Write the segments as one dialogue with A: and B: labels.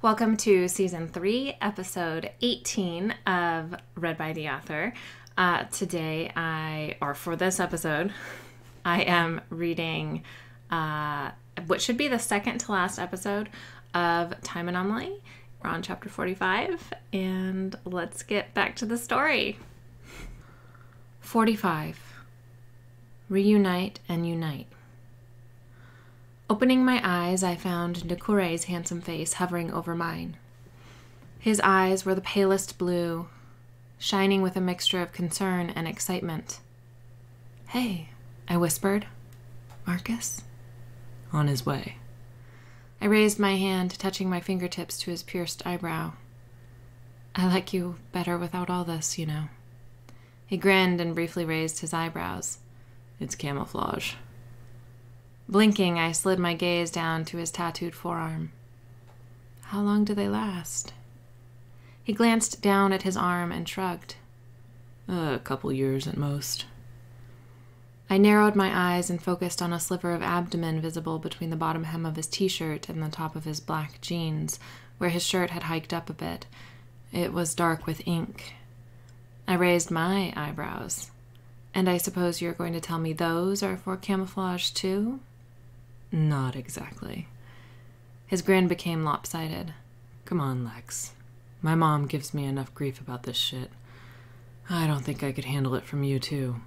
A: Welcome to Season 3, Episode 18 of Read by the Author. For this episode, I am reading what should be the second to last episode of Time Anomaly. We're on Chapter 45, and let's get back to the story. 45. Reunite and Unite. Opening my eyes, I found Nakure's handsome face hovering over mine. His eyes were the palest blue, shining with a mixture of concern and excitement. "Hey," I whispered. "Marcus?" "On his way." I raised my hand, touching my fingertips to his pierced eyebrow. "I like you better without all this, you know." He grinned and briefly raised his eyebrows.
B: "It's camouflage."
A: Blinking, I slid my gaze down to his tattooed forearm. "How long do they last?" He glanced down at his arm and shrugged.
B: "A couple years at most."
A: I narrowed my eyes and focused on a sliver of abdomen visible between the bottom hem of his t-shirt and the top of his black jeans, where his shirt had hiked up a bit. It was dark with ink. I raised my eyebrows. "And I suppose you're going to tell me those are for camouflage too?"
B: "Not exactly."
A: His grin became lopsided.
B: "Come on, Lex. My mom gives me enough grief about this shit. I don't think I could handle it from you, too."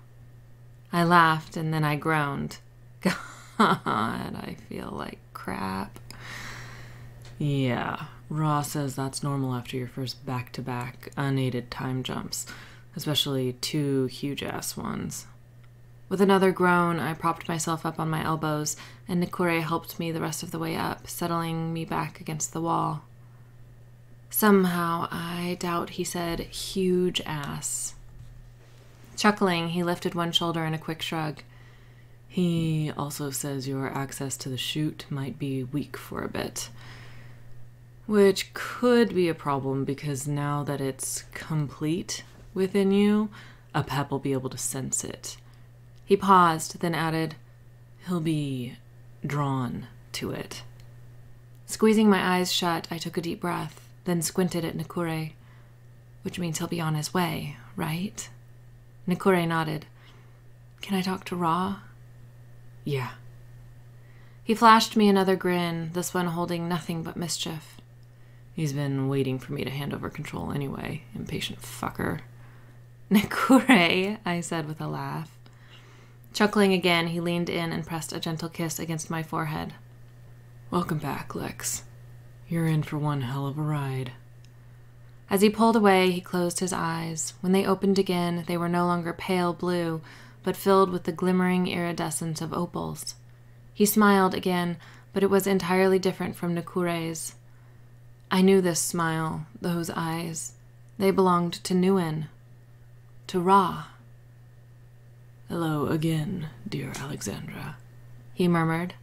A: I laughed, and then I groaned. "God, I feel like crap."
B: "Yeah, Raw says that's normal after your first back-to-back, unaided time jumps, especially 2 huge-ass ones." With another groan, I propped myself up on my elbows, and Nakure helped me the rest of the way up, settling me back against the wall. Somehow, I doubt he said huge ass. Chuckling, he lifted one shoulder in a quick shrug. "He also says your access to the chute might be weak for a bit. Which could be a problem because now that it's complete within you, a pep will be able to sense it."
A: He paused, then added,
B: "He'll be drawn to it."
A: Squeezing my eyes shut, I took a deep breath, then squinted at Nakure. "Which means he'll be on his way, right?" Nakure nodded. "Can I talk to Ra?"
B: "Yeah."
A: He flashed me another grin, this one holding nothing but mischief.
B: "He's been waiting for me to hand over control anyway, impatient fucker."
A: "Nakure," I said with a laugh. Chuckling again, he leaned in and pressed a gentle kiss against my forehead.
B: "Welcome back, Lex. You're in for one hell of a ride."
A: As he pulled away, he closed his eyes. When they opened again, they were no longer pale blue, but filled with the glimmering iridescence of opals. He smiled again, but it was entirely different from Nakure's. I knew this smile, those eyes. They belonged to Nguyen, to Ra.
B: "Hello again, dear Alexandra,"
A: he murmured.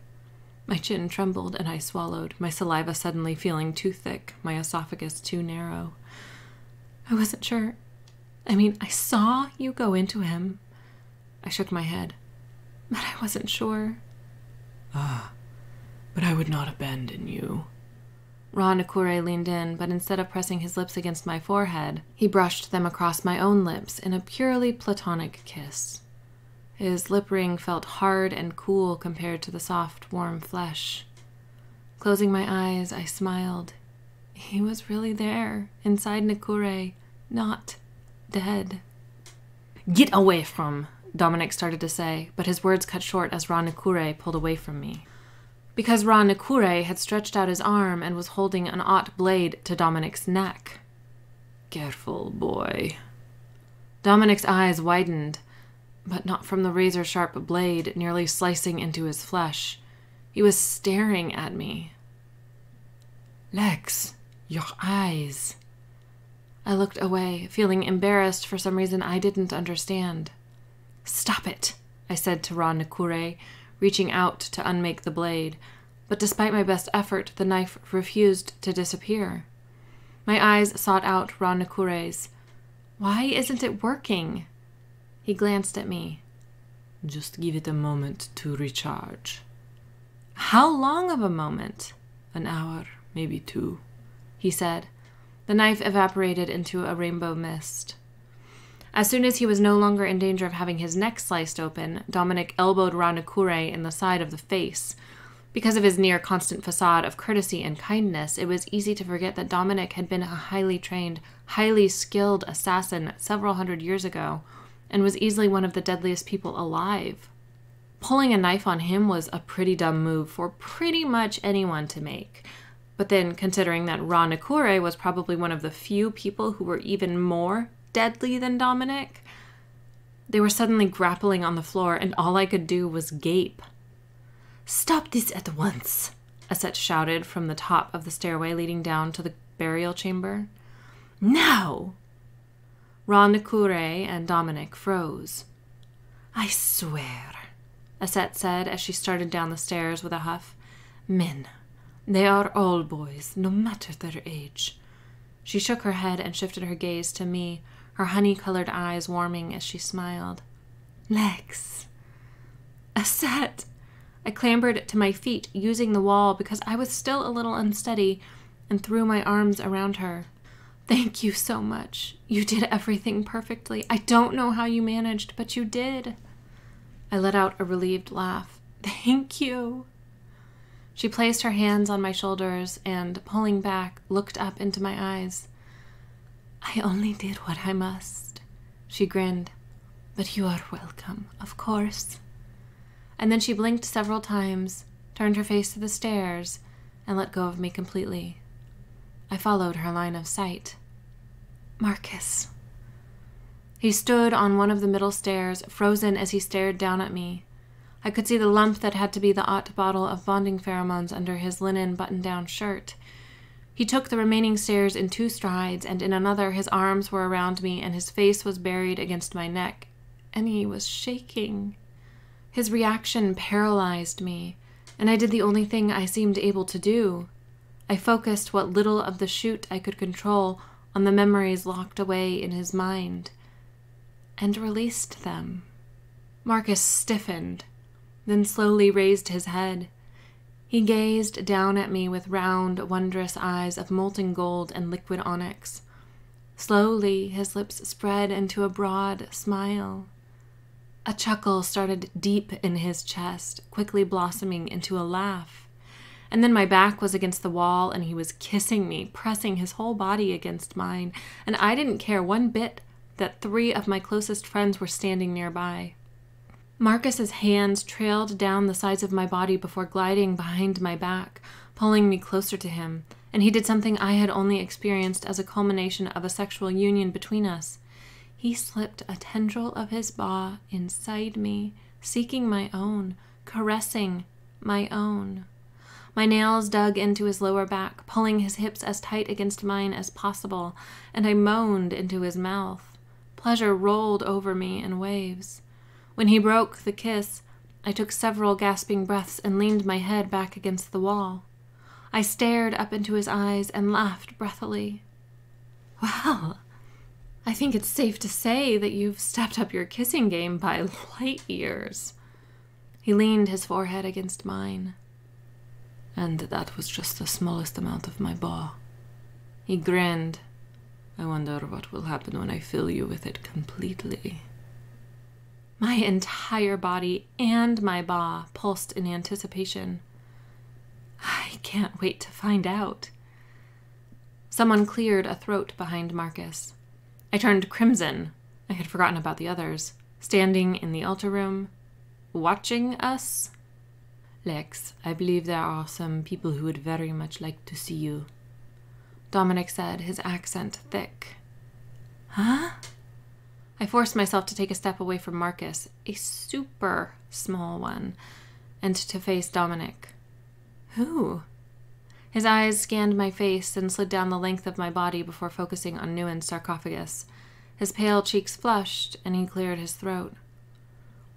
A: My chin trembled and I swallowed, my saliva suddenly feeling too thick, my esophagus too narrow. "I wasn't sure. I saw you go into him." I shook my head. "But I wasn't sure."
B: But I would not abandon you."
A: Ra Nakure leaned in, but instead of pressing his lips against my forehead, he brushed them across my own lips in a purely platonic kiss. His lip ring felt hard and cool compared to the soft, warm flesh. Closing my eyes, I smiled. He was really there, inside Nakure, not dead. "Get away from," Dominic started to say, but his words cut short as Ra Nakure pulled away from me. Because Ra Nakure had stretched out his arm and was holding an aught blade to Dominic's neck.
B: "Careful, boy."
A: Dominic's eyes widened, but not from the razor-sharp blade nearly slicing into his flesh. He was staring at me.
B: "Lex, your eyes."
A: I looked away, feeling embarrassed for some reason I didn't understand. "Stop it," I said to Ra Nakure, reaching out to unmake the blade, but despite my best effort, the knife refused to disappear. My eyes sought out Ra Nakure's. "Why isn't it working?" He glanced at me.
B: "Just give it a moment to recharge."
A: "How long of a moment?"
B: "An hour, maybe 2.
A: he said. The knife evaporated into a rainbow mist. As soon as he was no longer in danger of having his neck sliced open, Dominic elbowed Ranakure in the side of the face. Because of his near-constant facade of courtesy and kindness, it was easy to forget that Dominic had been a highly trained, highly skilled assassin several hundred years ago, and was easily one of the deadliest people alive. Pulling a knife on him was a pretty dumb move for pretty much anyone to make. But then, considering that Ranakure was probably one of the few people who were even more deadly than Dominic, they were suddenly grappling on the floor, and all I could do was gape. "Stop this at once," Aset shouted from the top of the stairway leading down to the burial chamber. "Now!" Ranakure and Dominic froze. "I swear," Aset said as she started down the stairs with a huff. "Men, they are all boys, no matter their age." She shook her head and shifted her gaze to me, her honey-colored eyes warming as she smiled. "Lex." "Aset!" I clambered to my feet, using the wall because I was still a little unsteady, and threw my arms around her. "Thank you so much. You did everything perfectly. I don't know how you managed, but you did." I let out a relieved laugh. "Thank you." She placed her hands on my shoulders and, pulling back, looked up into my eyes. "I only did what I must." She grinned. "But you are welcome, of course." And then she blinked several times, turned her face to the stairs, and let go of me completely. I followed her line of sight. Marcus. He stood on one of the middle stairs, frozen as he stared down at me. I could see the lump that had to be the Ott bottle of bonding pheromones under his linen button-down shirt. He took the remaining stairs in 2 strides, and in another his arms were around me and his face was buried against my neck, and he was shaking. His reaction paralyzed me, and I did the only thing I seemed able to do. I focused what little of the chute I could control on the memories locked away in his mind, and released them. Marcus stiffened, then slowly raised his head. He gazed down at me with round, wondrous eyes of molten gold and liquid onyx. Slowly, his lips spread into a broad smile. A chuckle started deep in his chest, quickly blossoming into a laugh. And then my back was against the wall, and he was kissing me, pressing his whole body against mine, and I didn't care one bit that 3 of my closest friends were standing nearby. Marcus's hands trailed down the sides of my body before gliding behind my back, pulling me closer to him, and he did something I had only experienced as a culmination of a sexual union between us. He slipped a tendril of his paw inside me, seeking my own, caressing my own. My nails dug into his lower back, pulling his hips as tight against mine as possible, and I moaned into his mouth. Pleasure rolled over me in waves. When he broke the kiss, I took several gasping breaths and leaned my head back against the wall. I stared up into his eyes and laughed breathily. "Well, I think it's safe to say that you've stepped up your kissing game by light years." He leaned his forehead against mine. "And that was just the smallest amount of my paw." He grinned. "I wonder what will happen when I fill you with it completely." My entire body and my paw pulsed in anticipation. I can't wait to find out. Someone cleared a throat behind Marcus. I turned crimson. I had forgotten about the others, standing in the altar room, watching us. "Lex, I believe there are some people who would very much like to see you," Dominic said, his accent thick. "Huh?" I forced myself to take a step away from Marcus, a super small one, and to face Dominic. "Who?" His eyes scanned my face and slid down the length of my body before focusing on Nguyen's sarcophagus. His pale cheeks flushed, and he cleared his throat.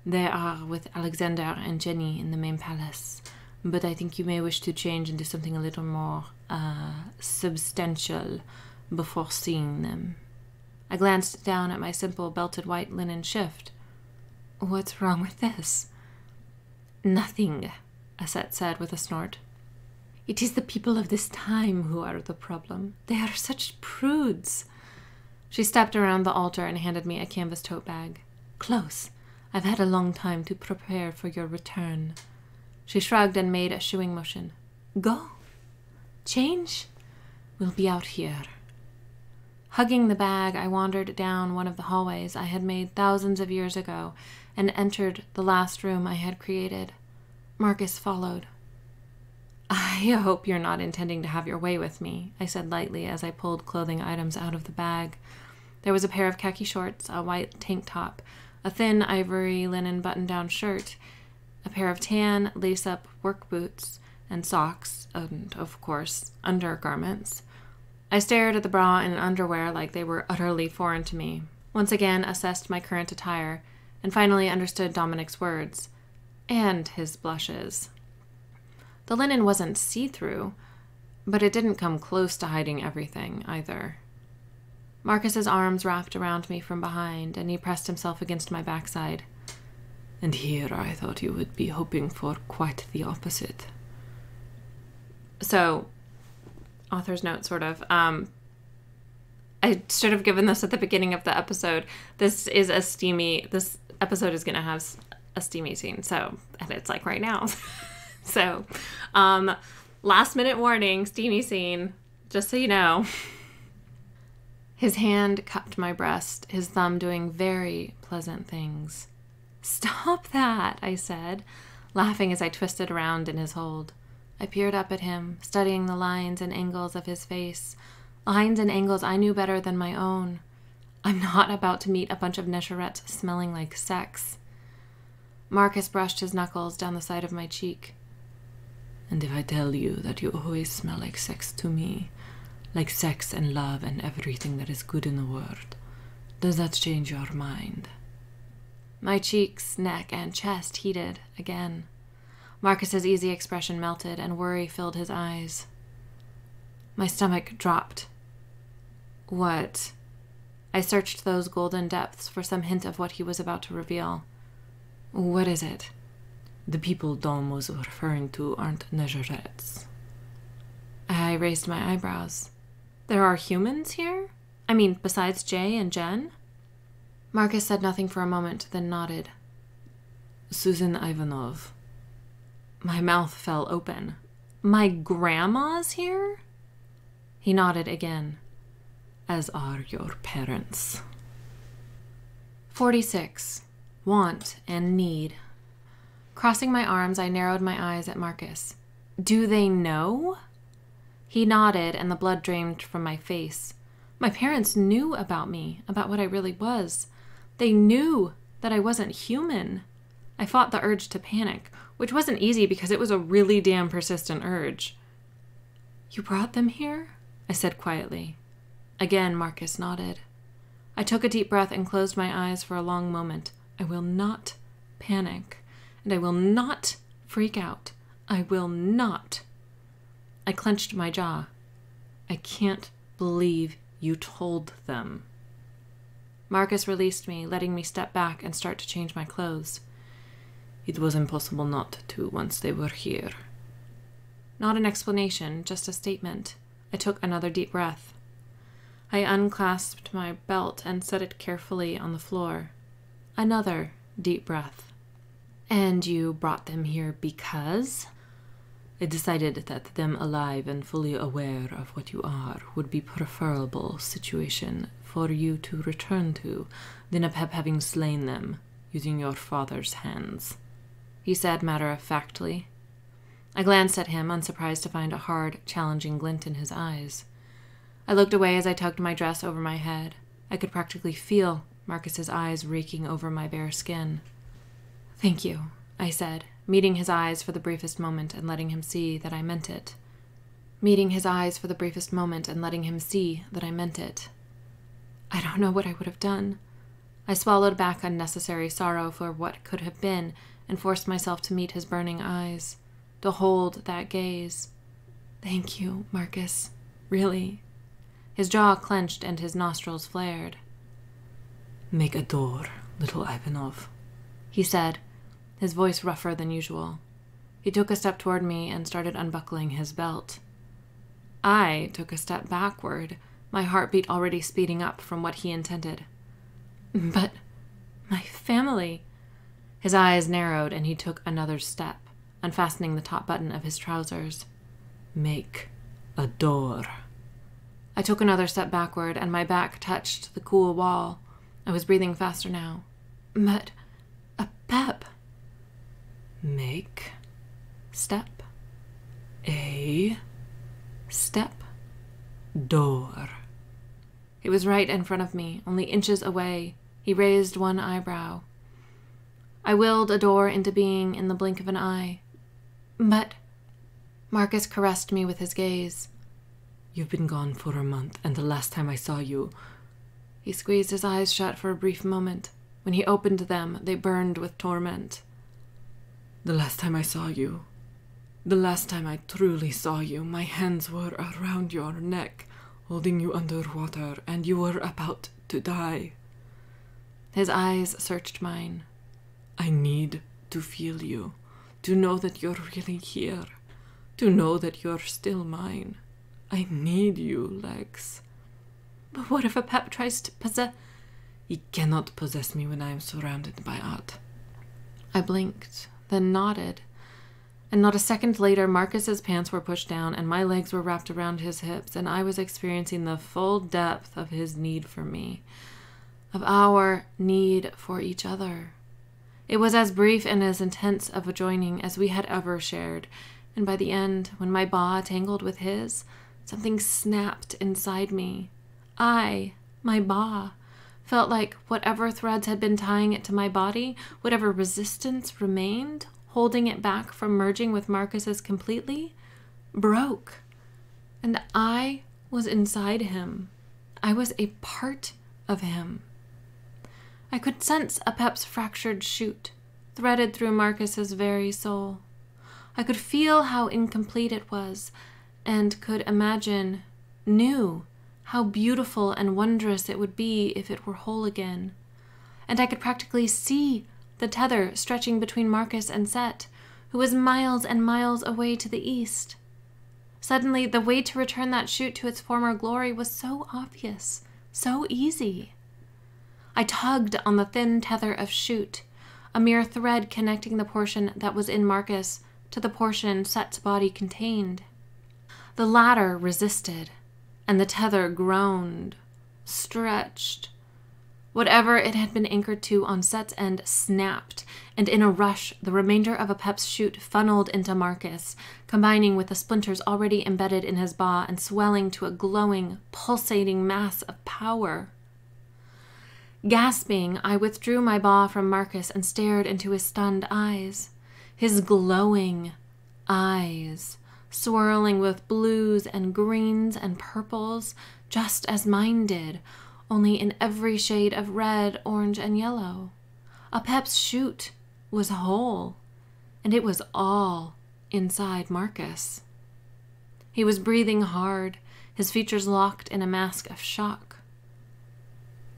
A: "They are with Alexander and Jenny in the main palace, but I think you may wish to change into something a little more, substantial before seeing them." I glanced down at my simple belted white linen shift. "What's wrong with this?" "Nothing," Aset said with a snort. It is the people of this time who are the problem. They are such prudes. She stepped around the altar and handed me a canvas tote bag. Close. I've had a long time to prepare for your return. She shrugged and made a shooing motion. Go. Change. We'll be out here. Hugging the bag, I wandered down one of the hallways I had made thousands of years ago and entered the last room I had created. Marcus followed. I hope you're not intending to have your way with me, I said lightly as I pulled clothing items out of the bag. There was a pair of khaki shorts, a white tank top, a thin ivory linen button-down shirt, a pair of tan lace-up work boots, and socks, and, of course, undergarments. I stared at the bra and underwear like they were utterly foreign to me, once again assessed my current attire, and finally understood Dominic's words, and his blushes. The linen wasn't see-through, but it didn't come close to hiding everything, either. Marcus's arms wrapped around me from behind, and he pressed himself against my backside. And here I thought you would be hoping for quite the opposite. So, author's note, sort of. I should have given this at the beginning of the episode. This episode is going to have a steamy scene, so, and it's like right now. So, last minute warning, steamy scene, just so you know. His hand cupped my breast, his thumb doing very pleasant things. Stop that, I said, laughing as I twisted around in his hold. I peered up at him, studying the lines and angles of his face, lines and angles I knew better than my own. I'm not about to meet a bunch of nesharettes smelling like sex. Marcus brushed his knuckles down the side of my cheek. And if I tell you that you always smell like sex to me, like sex and love and everything that is good in the world, does that change your mind? My cheeks, neck, and chest heated again. Marcus's easy expression melted, and worry filled his eyes. My stomach dropped. What? I searched those golden depths for some hint of what he was about to reveal. What is it? The people Dom was referring to aren't nesharettes. I raised my eyebrows. There are humans here? I mean, besides Jay and Jen? Marcus said nothing for a moment, then nodded. Susan Ivanov. My mouth fell open. My grandma's here? He nodded again. As are your parents. 46. Want and need. Crossing my arms, I narrowed my eyes at Marcus. Do they know? He nodded, and the blood drained from my face. My parents knew about me, about what I really was. They knew that I wasn't human. I fought the urge to panic, which wasn't easy because it was a really damn persistent urge. You brought them here? I said quietly. Again, Marcus nodded. I took a deep breath and closed my eyes for a long moment. I will not panic, and I will not freak out. I will not. I clenched my jaw. I can't believe you told them. Marcus released me, letting me step back and start to change my clothes. It was impossible not to once they were here. Not an explanation, just a statement. I took another deep breath. I unclasped my belt and set it carefully on the floor. Another deep breath. And you brought them here because? I decided that them alive and fully aware of what you are would be preferable situation for you to return to than upon having slain them using your father's hands, he said matter-of-factly. I glanced at him, unsurprised to find a hard, challenging glint in his eyes. I looked away as I tugged my dress over my head. I could practically feel Marcus's eyes raking over my bare skin. Thank you, I said, meeting his eyes for the briefest moment and letting him see that I meant it. Meeting his eyes for the briefest moment and letting him see that I meant it. I don't know what I would have done. I swallowed back unnecessary sorrow for what could have been and forced myself to meet his burning eyes, to hold that gaze. Thank you, Marcus. Really. His jaw clenched and his nostrils flared. Make a door, little Ivanov, he said, his voice rougher than usual. He took a step toward me and started unbuckling his belt. I took a step backward, my heartbeat already speeding up from what he intended. But my family... His eyes narrowed and he took another step, unfastening the top button of his trousers.
B: Make a door.
A: I took another step backward and my back touched the cool wall. I was breathing faster now. But a pep.
B: Make
A: Step.
B: a
A: Step.
B: door.
A: He was right in front of me, only inches away. He raised one eyebrow. I willed a door into being in the blink of an eye. But... Marcus caressed me with his gaze.
B: You've been gone for a month, and the last time I saw you...
A: He squeezed his eyes shut for a brief moment. When he opened them, they burned with torment.
B: The last time I saw you... The last time I truly saw you, my hands were around your neck, holding you underwater, and you were about to die.
A: His eyes searched mine.
B: I need to feel you, to know that you're really here, to know that you're still mine. I need you, Lex.
A: But what if a pep tries to possess...
B: He cannot possess me when I am surrounded by art.
A: I blinked, then nodded. And not a second later, Marcus's pants were pushed down and my legs were wrapped around his hips, and I was experiencing the full depth of his need for me, of our need for each other. It was as brief and as intense of a joining as we had ever shared, and by the end, when my ba tangled with his, something snapped inside me. My ba, felt like whatever threads had been tying it to my body, whatever resistance remained, holding it back from merging with Marcus's completely, broke. And I was inside him. I was a part of him. I could sense a pep's fractured shoot, threaded through Marcus's very soul. I could feel how incomplete it was, and could imagine, knew, how beautiful and wondrous it would be if it were whole again. And I could practically see the tether stretching between Marcus and Set, who was miles and miles away to the east. Suddenly, the way to return that shoot to its former glory was so obvious, so easy. I tugged on the thin tether of shoot, a mere thread connecting the portion that was in Marcus to the portion Set's body contained. The latter resisted, and the tether groaned, stretched. Whatever it had been anchored to on Set's end snapped, and in a rush, the remainder of a pep's shoot funneled into Marcus, combining with the splinters already embedded in his ba and swelling to a glowing, pulsating mass of power. Gasping, I withdrew my ba from Marcus and stared into his stunned eyes. His glowing eyes, swirling with blues and greens and purples, just as mine did, only in every shade of red, orange, and yellow. A pep's shoot was whole, and it was all inside Marcus. He was breathing hard, his features locked in a mask of shock.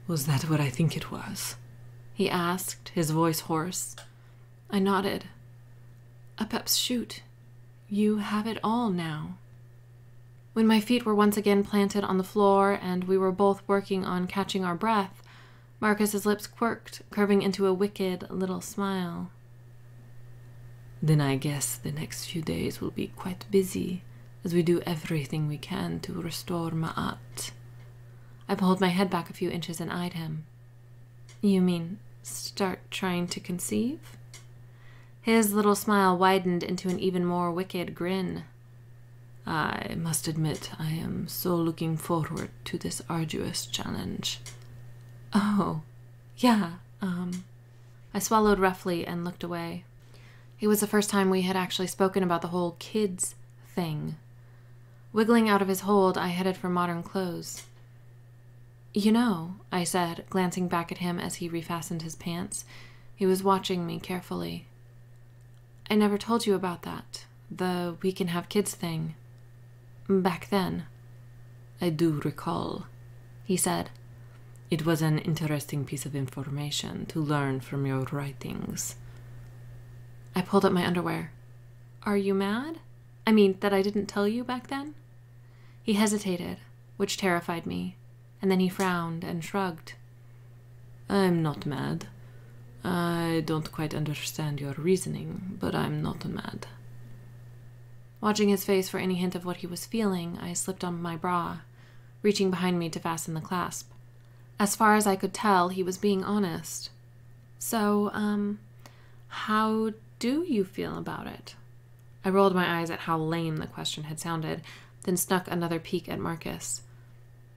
B: Was that what I think it was?
A: He asked, his voice hoarse. I nodded. A pep's shoot. You have it all now. When my feet were once again planted on the floor and we were both working on catching our breath, Marcus's lips quirked, curving into a wicked little smile.
B: Then I guess the next few days will be quite busy as we do everything we can to restore Ma'at.
A: I pulled my head back a few inches and eyed him. You mean start trying to conceive? His little smile widened into an even more wicked grin.
B: I must admit I am so looking forward to this arduous challenge.
A: Oh, yeah, I swallowed roughly and looked away. It was the first time we had actually spoken about the whole kids thing. Wiggling out of his hold, I headed for modern clothes. You know, I said, glancing back at him as he refastened his pants. He was watching me carefully. I never told you about that, the we can have kids thing. Back then.
B: I do recall,
A: he said.
B: It was an interesting piece of information to learn from your writings.
A: I pulled up my underwear. Are you mad? I mean, that I didn't tell you back then? He hesitated, which terrified me, and then he frowned and shrugged.
B: I'm not mad. I don't quite understand your reasoning, but I'm not mad.
A: Watching his face for any hint of what he was feeling, I slipped on my bra, reaching behind me to fasten the clasp. As far as I could tell, he was being honest. So, how do you feel about it? I rolled my eyes at how lame the question had sounded, then snuck another peek at Marcus.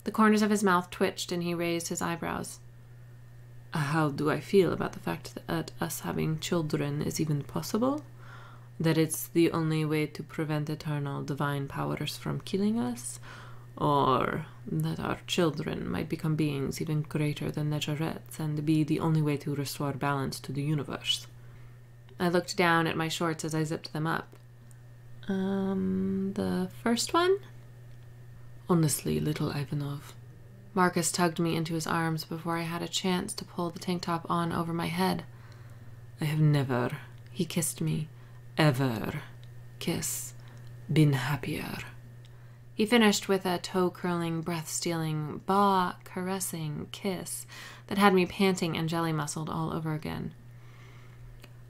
A: The corners of his mouth twitched and he raised his eyebrows.
B: How do I feel about the fact that us having children is even possible? That it's the only way to prevent eternal divine powers from killing us? Or that our children might become beings even greater than Nejaret's and be the only way to restore balance to the universe?
A: I looked down at my shorts as I zipped them up. The first one?
B: Honestly, little Ivanov.
A: Marcus tugged me into his arms before I had a chance to pull the tank top on over my head.
B: I have never, he kissed me, ever, been happier.
A: He finished with a toe-curling, breath-stealing, caressing kiss that had me panting and jelly-muscled all over again.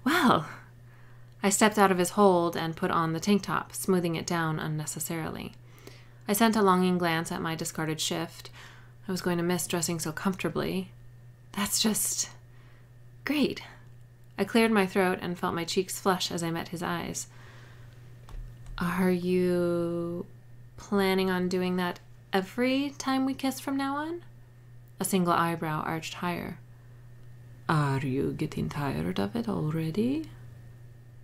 A: Well, I stepped out of his hold and put on the tank top, smoothing it down unnecessarily. I sent a longing glance at my discarded shift. I was going to miss dressing so comfortably. That's just great. I cleared my throat and felt my cheeks flush as I met his eyes. Are you planning on doing that every time we kiss from now on? A single eyebrow arched higher.
B: Are you getting tired of it already?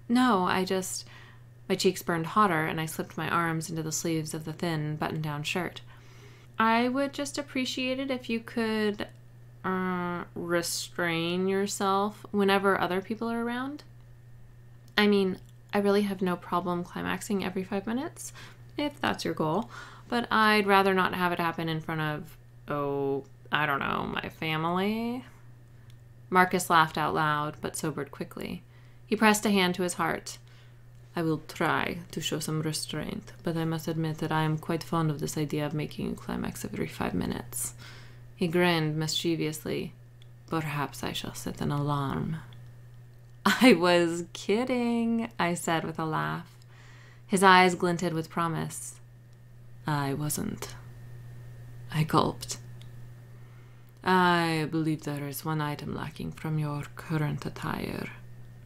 A: No, my cheeks burned hotter and I slipped my arms into the sleeves of the thin button-down shirt. I would just appreciate it if you could restrain yourself whenever other people are around. I mean, I really have no problem climaxing every 5 minutes, if that's your goal, but I'd rather not have it happen in front of, I don't know, my family. Marcus laughed out loud, but sobered quickly. He pressed a hand to his heart.
B: I will try to show some restraint, but I must admit that I am quite fond of this idea of making you climax every 5 minutes. He grinned mischievously. Perhaps I shall set an alarm.
A: I was kidding, I said with a laugh. His eyes glinted with promise.
B: I wasn't. I gulped. I believe there is one item lacking from your current attire.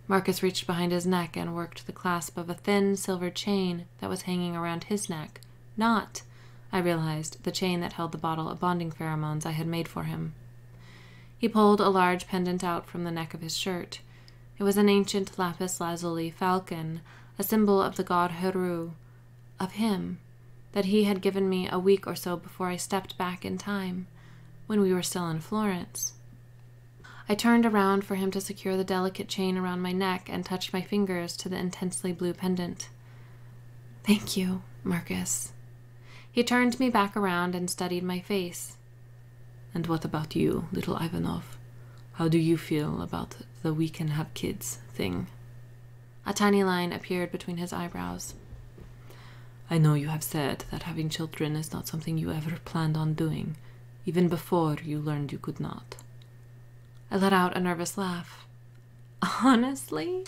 A: Marcus reached behind his neck and worked the clasp of a thin silver chain that was hanging around his neck. Not, I realized, the chain that held the bottle of bonding pheromones I had made for him. He pulled a large pendant out from the neck of his shirt. It was an ancient lapis lazuli falcon, a symbol of the god Heru, of him, that he had given me a week or so before I stepped back in time, when we were still in Florence. I turned around for him to secure the delicate chain around my neck and touched my fingers to the intensely blue pendant. Thank you, Marcus. He turned me back around and studied my face.
B: And what about you, little Ivanov? How do you feel about the we can have kids thing?
A: A tiny line appeared between his eyebrows.
B: I know you have said that having children is not something you ever planned on doing, even before you learned you could not.
A: I let out a nervous laugh. Honestly,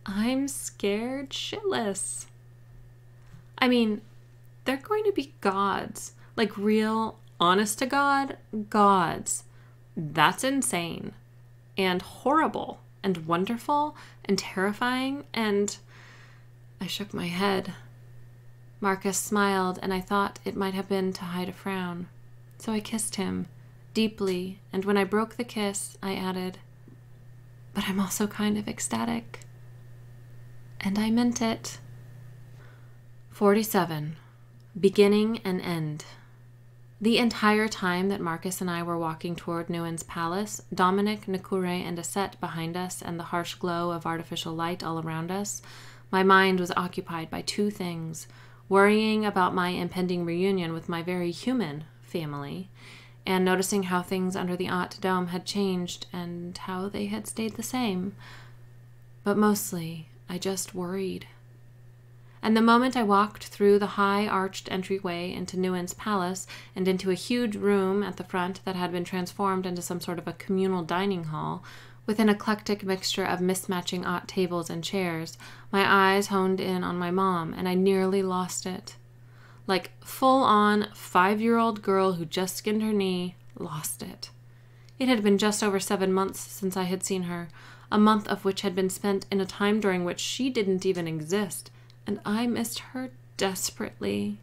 A: I'm scared shitless. I mean, they're going to be gods. Like real, honest-to-God gods. That's insane. And horrible. And wonderful. And terrifying. And I shook my head. Marcus smiled, and I thought it might have been to hide a frown. So I kissed him. Deeply, and when I broke the kiss, I added, but I'm also kind of ecstatic. And I meant it. 47. Beginning and end. The entire time that Marcus and I were walking toward Nguyen's palace, Dominic, Nakure, and Aset behind us and the harsh glow of artificial light all around us, my mind was occupied by two things, worrying about my impending reunion with my very human family, and noticing how things under the Ott Dome had changed and how they had stayed the same. But mostly, I just worried. And the moment I walked through the high arched entryway into Nuen's palace and into a huge room at the front that had been transformed into some sort of a communal dining hall, with an eclectic mixture of mismatching odd tables and chairs, my eyes honed in on my mom, and I nearly lost it. Like full-on 5-year-old girl who just skinned her knee, lost it. It had been just over 7 months since I had seen her, a month of which had been spent in a time during which she didn't even exist, and I missed her desperately.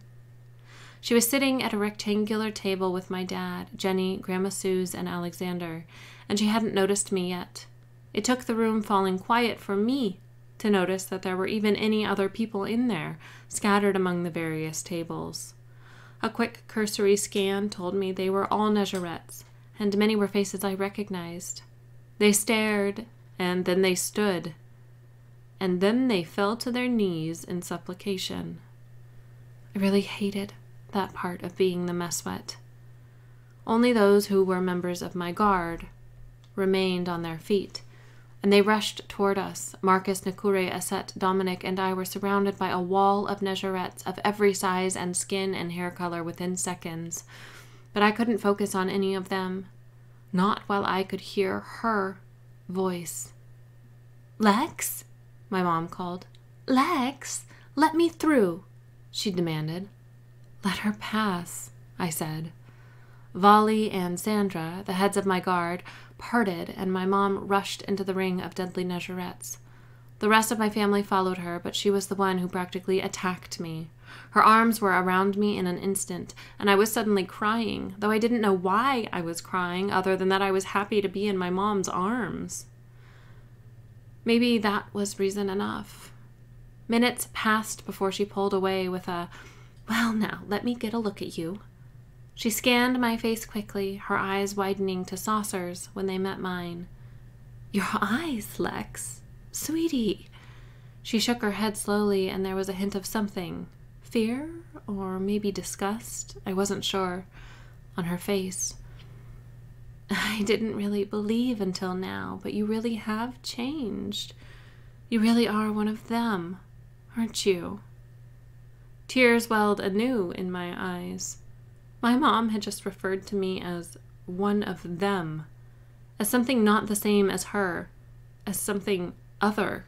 A: She was sitting at a rectangular table with my dad, Jenny, Grandma Suze, and Alexander, and she hadn't noticed me yet. It took the room falling quiet for me to notice that there were even any other people in there, scattered among the various tables. A quick cursory scan told me they were all Negerettes, and many were faces I recognized. They stared, and then they stood, and then they fell to their knees in supplication. I really hated that part of being the Meswet. Only those who were members of my guard remained on their feet, and they rushed toward us. Marcus, Nakure, Aset, Dominic, and I were surrounded by a wall of Negerettes of every size and skin and hair color within seconds, but I couldn't focus on any of them, not while I could hear her voice. "Lex?" my mom called. "Lex, let me through," she demanded. "Let her pass," I said. Vali and Sandra, the heads of my guard, parted, and my mom rushed into the ring of deadly Negerettes. The rest of my family followed her, but she was the one who practically attacked me. Her arms were around me in an instant, and I was suddenly crying, though I didn't know why I was crying, other than that I was happy to be in my mom's arms. Maybe that was reason enough. Minutes passed before she pulled away with a, "Well, now, let me get a look at you." She scanned my face quickly, her eyes widening to saucers when they met mine. "Your eyes, Lex. Sweetie." She shook her head slowly, and there was a hint of something, fear or maybe disgust, I wasn't sure, on her face. "I didn't really believe until now, but you really have changed. You really are one of them, aren't you?" Tears welled anew in my eyes. My mom had just referred to me as one of them, as something not the same as her, as something other.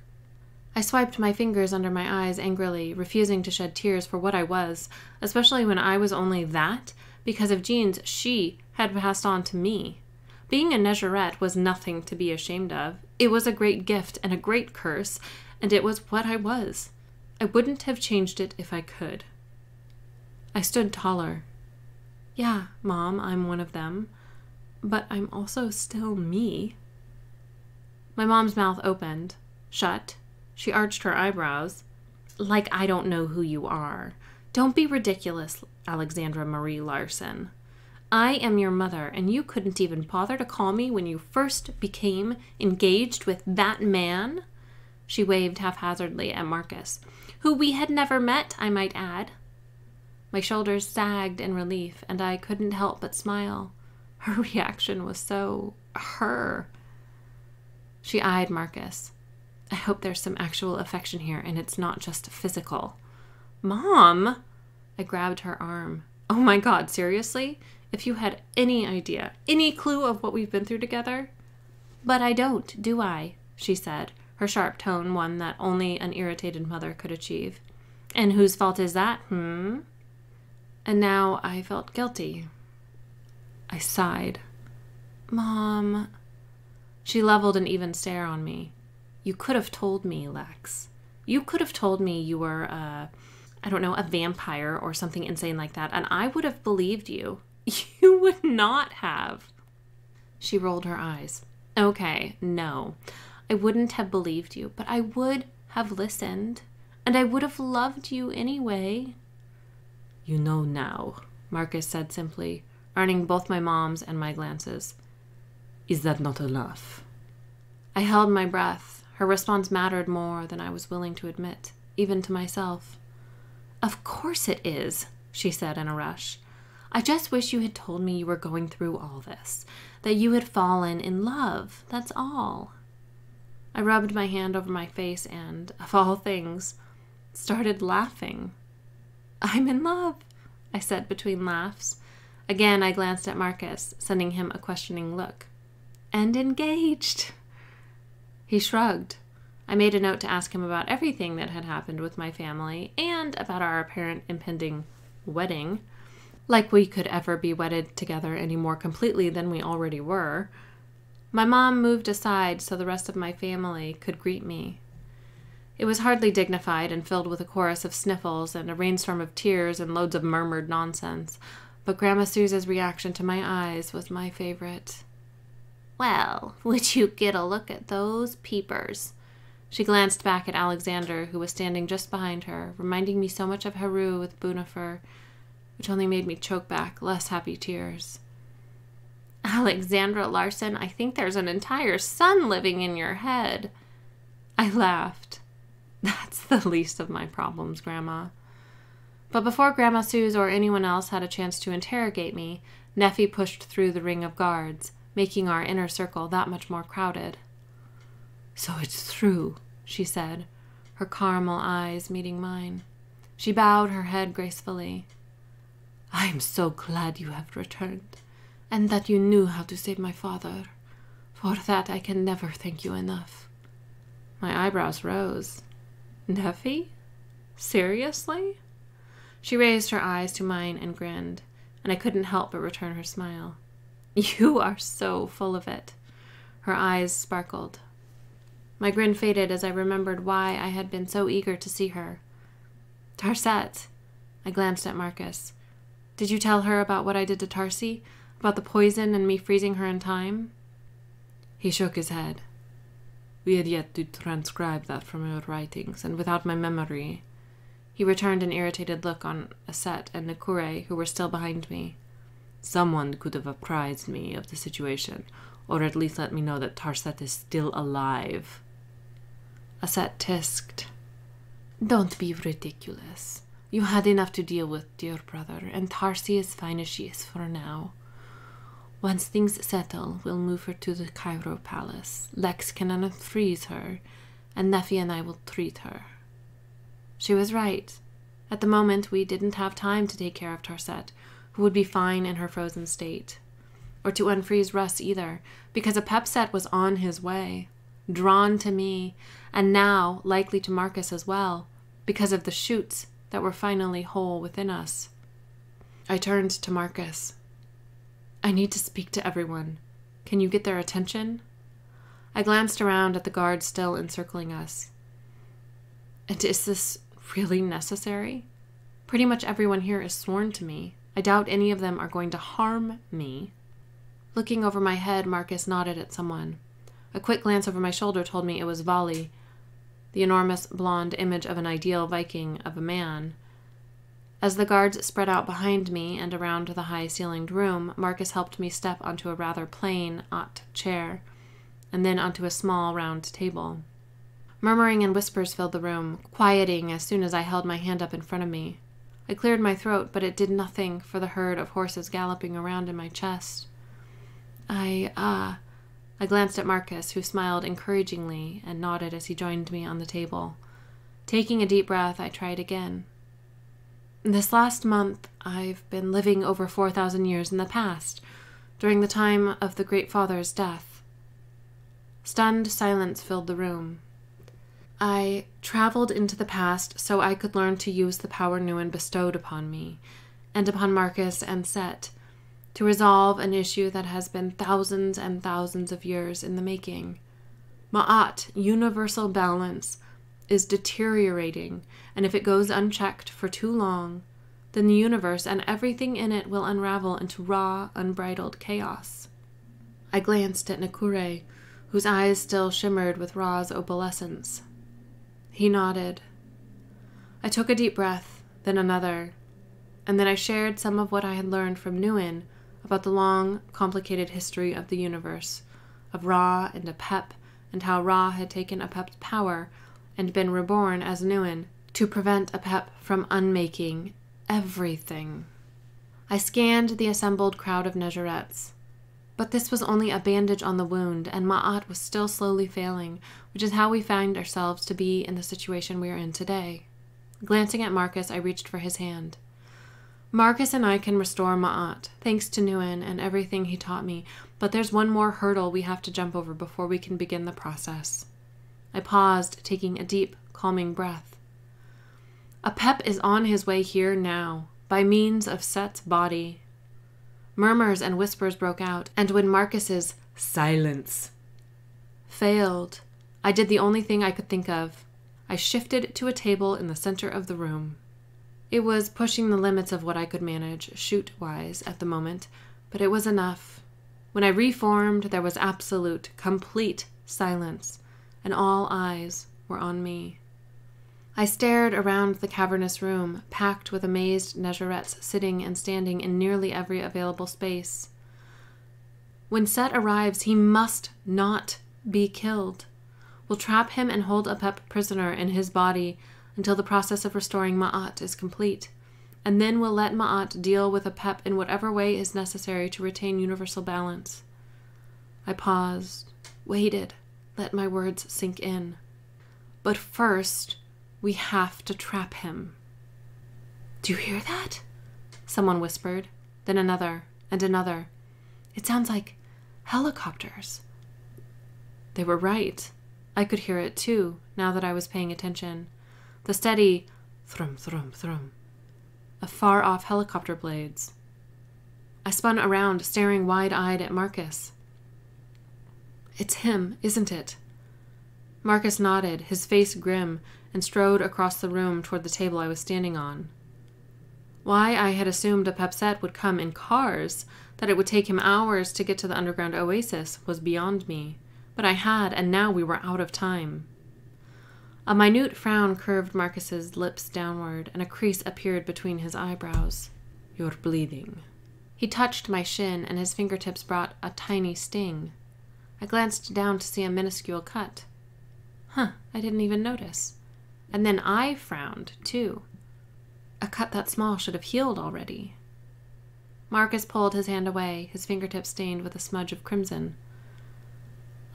A: I swiped my fingers under my eyes angrily, refusing to shed tears for what I was, especially when I was only that because of genes she had passed on to me. Being a Negerette was nothing to be ashamed of. It was a great gift and a great curse, and it was what I was. I wouldn't have changed it if I could. I stood taller. "Yeah, Mom, I'm one of them, but I'm also still me." My mom's mouth opened, shut. She arched her eyebrows. "Like I don't know who you are. Don't be ridiculous, Alexandra Marie Larson. I am your mother, and you couldn't even bother to call me when you first became engaged with that man?" She waved haphazardly at Marcus, "who we had never met, I might add." My shoulders sagged in relief, and I couldn't help but smile. Her reaction was so her. She eyed Marcus. "I hope there's some actual affection here, and it's not just physical." "Mom!" I grabbed her arm. "Oh my God, seriously? If you had any idea, any clue of what we've been through together?" "But I don't, do I?" she said, her sharp tone one that only an irritated mother could achieve. "And whose fault is that, And now I felt guilty. I sighed. "Mom." She leveled an even stare on me. "You could have told me, Lex. You could have told me you were a vampire or something insane like that, and I would have believed you. You would not have." She rolled her eyes. "Okay, no. I wouldn't have believed you, but I would have listened, and I would have loved you anyway." "You know now," Marcus said simply, earning both my mom's and my glances. "Is that not enough?" I held my breath. Her response mattered more than I was willing to admit, even to myself. "Of course it is," she said in a rush. "I just wish you had told me you were going through all this, that you had fallen in love, that's all." I rubbed my hand over my face and, of all things, started laughing. "I'm in love," I said between laughs. Again, I glanced at Marcus, sending him a questioning look. "And engaged." He shrugged. I made a note to ask him about everything that had happened with my family and about our apparent impending wedding. Like we could ever be wedded together any more completely than we already were. My mom moved aside so the rest of my family could greet me. It was hardly dignified and filled with a chorus of sniffles and a rainstorm of tears and loads of murmured nonsense, but Grandma Susan's reaction to my eyes was my favorite. "Well, would you get a look at those peepers?" She glanced back at Alexander, who was standing just behind her, reminding me so much of Heru with Bunifer, which only made me choke back less happy tears. "Alexandra Larson, I think there's an entire sun living in your head." I laughed. "That's the least of my problems, Grandma." But before Grandma Suze or anyone else had a chance to interrogate me, Neffy pushed through the ring of guards, making our inner circle that much more crowded. "So it's true," she said, her caramel eyes meeting mine. She bowed her head gracefully. "I am so glad you have returned, and that you knew how to save my father. For that I can never thank you enough." My eyebrows rose. "Neffy? Seriously?" She raised her eyes to mine and grinned, and I couldn't help but return her smile. "You are so full of it." Her eyes sparkled. My grin faded as I remembered why I had been so eager to see her. "Tarset," I glanced at Marcus. "Did you tell her about what I did to Tarsi? About the poison and me freezing her in time?" He shook his head. "We had yet to transcribe that from your writings, and without my memory." He returned an irritated look on Aset and Nakure, who were still behind me. "Someone could have apprised me of the situation, or at least let me know that Tarset is still alive." Aset tisked. "Don't be ridiculous. You had enough to deal with, dear brother, and Tarsi is fine as she is for now. Once things settle, we'll move her to the Cairo palace. Lex can unfreeze her, and Neffy and I will treat her." She was right. At the moment, we didn't have time to take care of Tarset, who would be fine in her frozen state. Or to unfreeze Russ either, because a pep set was on his way, drawn to me, and now likely to Marcus as well, because of the shoots that were finally whole within us. I turned to Marcus. "I need to speak to everyone. Can you get their attention?" I glanced around at the guards still encircling us. "And is this really necessary? Pretty much everyone here is sworn to me. I doubt any of them are going to harm me." Looking over my head, Marcus nodded at someone. A quick glance over my shoulder told me it was Vali, the enormous blonde image of an ideal Viking of a man. As the guards spread out behind me and around the high-ceilinged room, Marcus helped me step onto a rather plain odd chair, and then onto a small round table. Murmuring and whispers filled the room, quieting as soon as I held my hand up in front of me. I cleared my throat, but it did nothing for the herd of horses galloping around in my chest. I glanced at Marcus, who smiled encouragingly and nodded as he joined me on the table. Taking a deep breath, I tried again. "This last month, I've been living over 4,000 years in the past, during the time of the Great Father's death." Stunned silence filled the room. I traveled into the past so I could learn to use the power Nuin bestowed upon me, and upon Marcus and Set, to resolve an issue that has been thousands and thousands of years in the making. Ma'at, universal balance, is deteriorating, and if it goes unchecked for too long, then the universe and everything in it will unravel into raw, unbridled chaos. I glanced at Nakure, whose eyes still shimmered with Ra's opalescence. He nodded. I took a deep breath, then another, and then I shared some of what I had learned from Nuin about the long, complicated history of the universe, of Ra and Apep, and how Ra had taken Apep's power and been reborn as Nuin to prevent Apep from unmaking everything. I scanned the assembled crowd of Nezurettes, but this was only a bandage on the wound, and Ma'at was still slowly failing, which is how we find ourselves to be in the situation we are in today. Glancing at Marcus, I reached for his hand. Marcus and I can restore Ma'at, thanks to Nguyen and everything he taught me, but there's one more hurdle we have to jump over before we can begin the process. I paused, taking a deep, calming breath. Apep is on his way here now, by means of Set's body. Murmurs and whispers broke out, and when Marcus's silence failed, I did the only thing I could think of. I shifted to a table in the center of the room. It was pushing the limits of what I could manage, shoot-wise, at the moment, but it was enough. When I reformed, there was absolute, complete silence, and all eyes were on me. I stared around the cavernous room, packed with amazed Negerettes sitting and standing in nearly every available space. When Set arrives, he must not be killed. We'll trap him and hold Apep prisoner in his body until the process of restoring Ma'at is complete, and then we'll let Ma'at deal with Apep in whatever way is necessary to retain universal balance. I paused, waited, let my words sink in. But first, we have to trap him. Do you hear that? Someone whispered, then another, and another. It sounds like helicopters. They were right. I could hear it too, now that I was paying attention. The steady thrum, thrum, thrum of far-off helicopter blades. I spun around, staring wide-eyed at Marcus. It's him, isn't it? Marcus nodded, his face grim, and strode across the room toward the table I was standing on. Why I had assumed Apep Set would come in cars, that it would take him hours to get to the underground oasis, was beyond me. But I had, and now we were out of time. A minute frown curved Marcus's lips downward, and a crease appeared between his eyebrows. You're bleeding. He touched my shin, and his fingertips brought a tiny sting. I glanced down to see a minuscule cut. I didn't even notice. And then I frowned, too. A cut that small should have healed already. Marcus pulled his hand away, his fingertips stained with a smudge of crimson.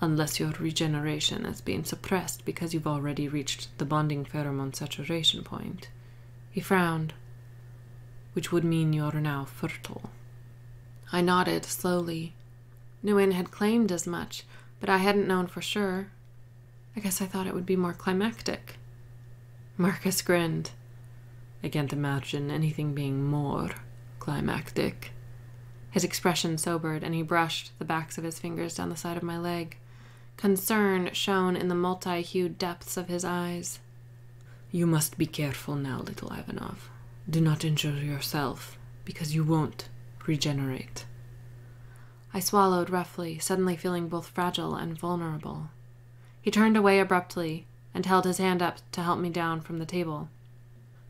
A: Unless your regeneration has been suppressed because you've already reached the bonding pheromone saturation point. He frowned, which would mean you're now fertile. I nodded slowly. Nguyen had claimed as much, but I hadn't known for sure. I guess I thought it would be more climactic. Marcus grinned. I can't imagine anything being more climactic. His expression sobered, and he brushed the backs of his fingers down the side of my leg. Concern shone in the multi-hued depths of his eyes. You must be careful now, little Ivanov. Do not injure yourself, because you won't regenerate. I swallowed roughly, suddenly feeling both fragile and vulnerable. He turned away abruptly and held his hand up to help me down from the table.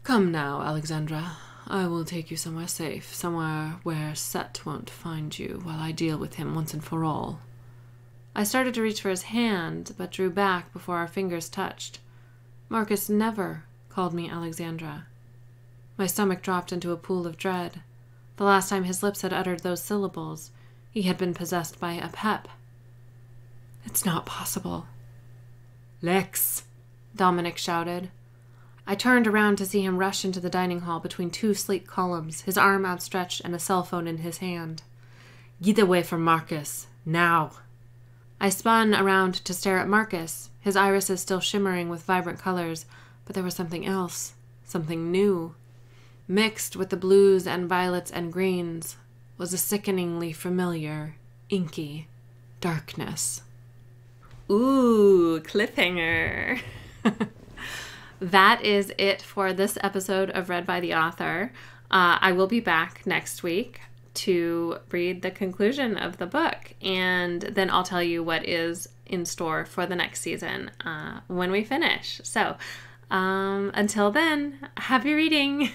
A: Come now, Alexandra. I will take you somewhere safe, somewhere where Set won't find you while I deal with him once and for all. I started to reach for his hand, but drew back before our fingers touched. Marcus never called me Alexandra. My stomach dropped into a pool of dread. The last time his lips had uttered those syllables, he had been possessed by Apep. It's not possible. Lex, Dominic shouted. I turned around to see him rush into the dining hall between two sleek columns, his arm outstretched and a cell phone in his hand. Get away from Marcus, now. I spun around to stare at Marcus, his irises still shimmering with vibrant colors, but there was something else, something new. Mixed with the blues and violets and greens was a sickeningly familiar, inky darkness. Ooh, cliffhanger. That is it for this episode of Read by the Author. I will be back next week to read the conclusion of the book, and then I'll tell you what is in store for the next season when we finish. So, until then, happy reading!